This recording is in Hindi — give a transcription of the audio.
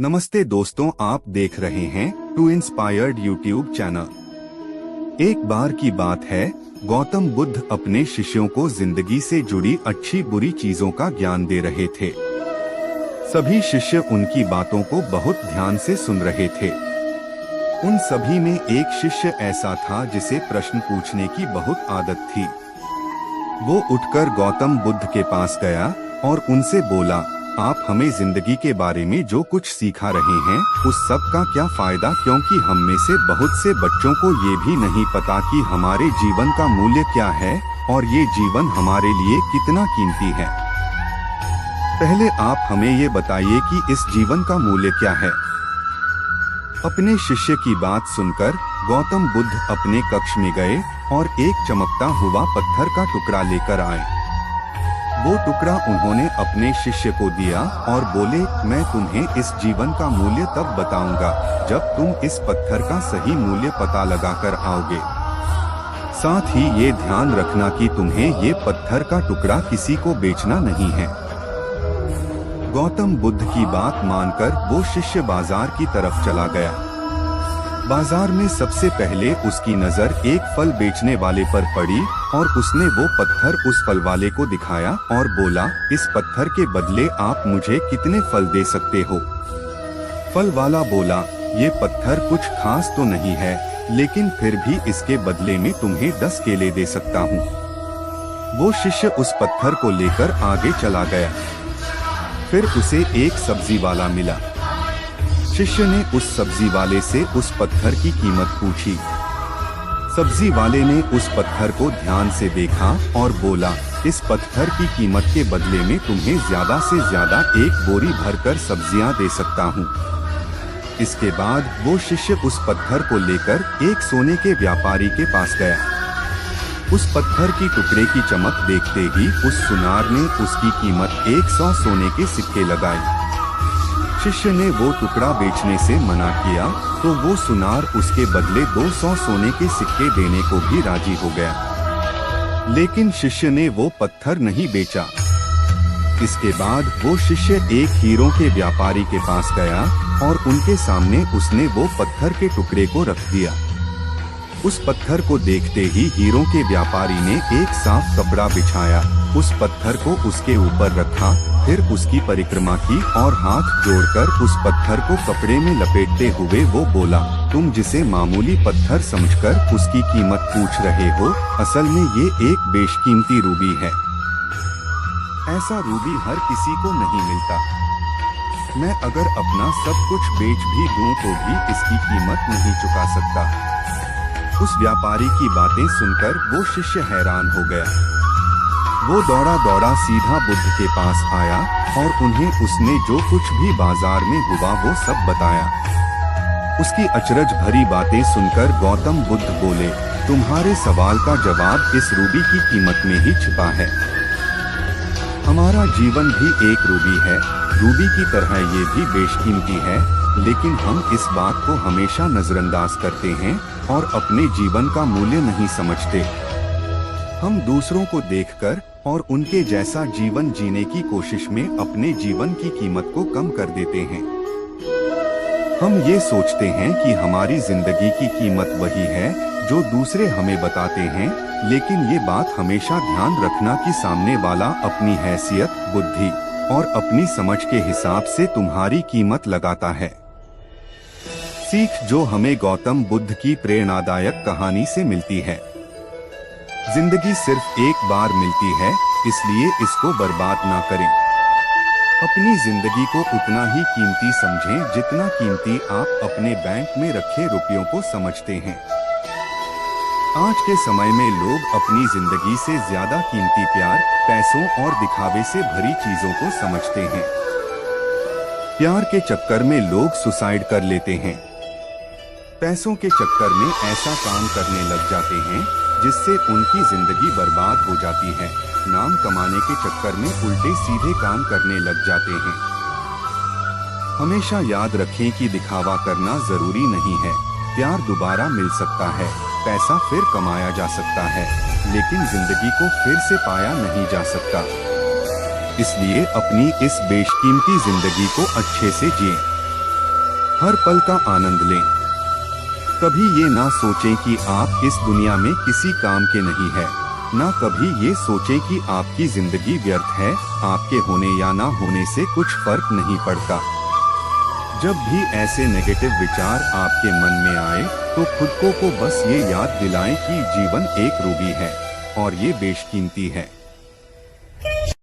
नमस्ते दोस्तों, आप देख रहे हैं टू इंस्पायर्ड यूट्यूब चैनल। एक बार की बात है, गौतम बुद्ध अपने शिष्यों को जिंदगी से जुड़ी अच्छी बुरी चीजों का ज्ञान दे रहे थे। सभी शिष्य उनकी बातों को बहुत ध्यान से सुन रहे थे। उन सभी में एक शिष्य ऐसा था जिसे प्रश्न पूछने की बहुत आदत थी। वो उठकर गौतम बुद्ध के पास गया और उनसे बोला, आप हमें जिंदगी के बारे में जो कुछ सिखा रहे हैं उस सब का क्या फायदा, क्योंकि हम में से बहुत से बच्चों को ये भी नहीं पता कि हमारे जीवन का मूल्य क्या है और ये जीवन हमारे लिए कितना कीमती है। पहले आप हमें ये बताइए कि इस जीवन का मूल्य क्या है। अपने शिष्य की बात सुनकर गौतम बुद्ध अपने कक्ष में गए और एक चमकता हुआ पत्थर का टुकड़ा लेकर आए। वो टुकड़ा उन्होंने अपने शिष्य को दिया और बोले, मैं तुम्हें इस जीवन का मूल्य तब बताऊंगा जब तुम इस पत्थर का सही मूल्य पता लगाकर आओगे। साथ ही ये ध्यान रखना कि तुम्हें ये पत्थर का टुकड़ा किसी को बेचना नहीं है। गौतम बुद्ध की बात मानकर वो शिष्य बाजार की तरफ चला गया। बाजार में सबसे पहले उसकी नजर एक फल बेचने वाले पर पड़ी और उसने वो पत्थर उस फल वाले को दिखाया और बोला, इस पत्थर के बदले आप मुझे कितने फल दे सकते हो। फल वाला बोला, ये पत्थर कुछ खास तो नहीं है, लेकिन फिर भी इसके बदले में तुम्हें 10 केले दे सकता हूँ। वो शिष्य उस पत्थर को लेकर आगे चला गया। फिर उसे एक सब्जी वाला मिला। शिष्य ने उस सब्जी वाले से उस पत्थर की कीमत पूछी। सब्जी वाले ने उस पत्थर को ध्यान से देखा और बोला, इस पत्थर की कीमत के बदले में तुम्हें ज्यादा से ज्यादा एक बोरी भरकर सब्जियां दे सकता हूँ। इसके बाद वो शिष्य उस पत्थर को लेकर एक सोने के व्यापारी के पास गया। उस पत्थर की टुकड़े की चमक देखते ही उस सुनार ने उसकी कीमत 100 सोने के सिक्के लगाए। शिष्य ने वो टुकड़ा बेचने से मना किया तो वो सुनार उसके बदले 200 सोने के सिक्के देने को भी राजी हो गया। लेकिन शिष्य ने वो पत्थर नहीं बेचा। इसके बाद वो शिष्य एक हीरों के व्यापारी के पास गया और उनके सामने उसने वो पत्थर के टुकड़े को रख दिया। उस पत्थर को देखते ही हीरों के व्यापारी ने एक साफ कपड़ा बिछाया, उस पत्थर को उसके ऊपर रखा, फिर उसकी परिक्रमा की और हाथ जोड़कर उस पत्थर को कपड़े में लपेटते हुए वो बोला, तुम जिसे मामूली पत्थर समझकर उसकी कीमत पूछ रहे हो, असल में ये एक बेशकीमती रूबी है। ऐसा रूबी हर किसी को नहीं मिलता। मैं अगर अपना सब कुछ बेच भी दूं तो भी इसकी कीमत नहीं चुका सकता। उस व्यापारी की बातें सुनकर वो शिष्य हैरान हो गया। वो दौड़ा दौड़ा सीधा बुद्ध के पास आया और उन्हें उसने जो कुछ भी बाजार में हुआ वो सब बताया। उसकी अचरज भरी बातें सुनकर गौतम बुद्ध बोले, तुम्हारे सवाल का जवाब इस रूबी की कीमत में ही छिपा है। हमारा जीवन भी एक रूबी है। रूबी की तरह ये भी बेशकीमती है, लेकिन हम इस बात को हमेशा नजरअंदाज करते हैं और अपने जीवन का मूल्य नहीं समझते। हम दूसरों को देखकर और उनके जैसा जीवन जीने की कोशिश में अपने जीवन की कीमत को कम कर देते हैं। हम ये सोचते हैं कि हमारी जिंदगी की कीमत वही है जो दूसरे हमें बताते हैं, लेकिन ये बात हमेशा ध्यान रखना कि सामने वाला अपनी हैसियत, बुद्धि और अपनी समझ के हिसाब से तुम्हारी कीमत लगाता है। सीख जो हमें गौतम बुद्ध की प्रेरणादायक कहानी से मिलती है। जिंदगी सिर्फ एक बार मिलती है, इसलिए इसको बर्बाद ना करें। अपनी जिंदगी को उतना ही कीमती समझें जितना कीमती आप अपने बैंक में रखे रुपयों को समझते हैं। आज के समय में लोग अपनी जिंदगी से ज्यादा कीमती प्यार, पैसों और दिखावे से भरी चीजों को समझते हैं। प्यार के चक्कर में लोग सुसाइड कर लेते हैं। पैसों के चक्कर में ऐसा काम करने लग जाते हैं जिससे उनकी जिंदगी बर्बाद हो जाती है। नाम कमाने के चक्कर में उल्टे सीधे काम करने लग जाते हैं। हमेशा याद रखें कि दिखावा करना जरूरी नहीं है। प्यार दोबारा मिल सकता है, पैसा फिर कमाया जा सकता है, लेकिन जिंदगी को फिर से पाया नहीं जा सकता। इसलिए अपनी इस बेशकीमती जिंदगी को अच्छे से जिएं। हर पल का आनंद लें। कभी ये ना सोचें कि आप इस दुनिया में किसी काम के नहीं है, ना कभी ये सोचें कि आपकी जिंदगी व्यर्थ है। आपके होने या ना होने से कुछ फर्क नहीं पड़ता। जब भी ऐसे नेगेटिव विचार आपके मन में आए तो खुद को बस ये याद दिलाएं कि जीवन एक रूबी है और ये बेशकीमती है।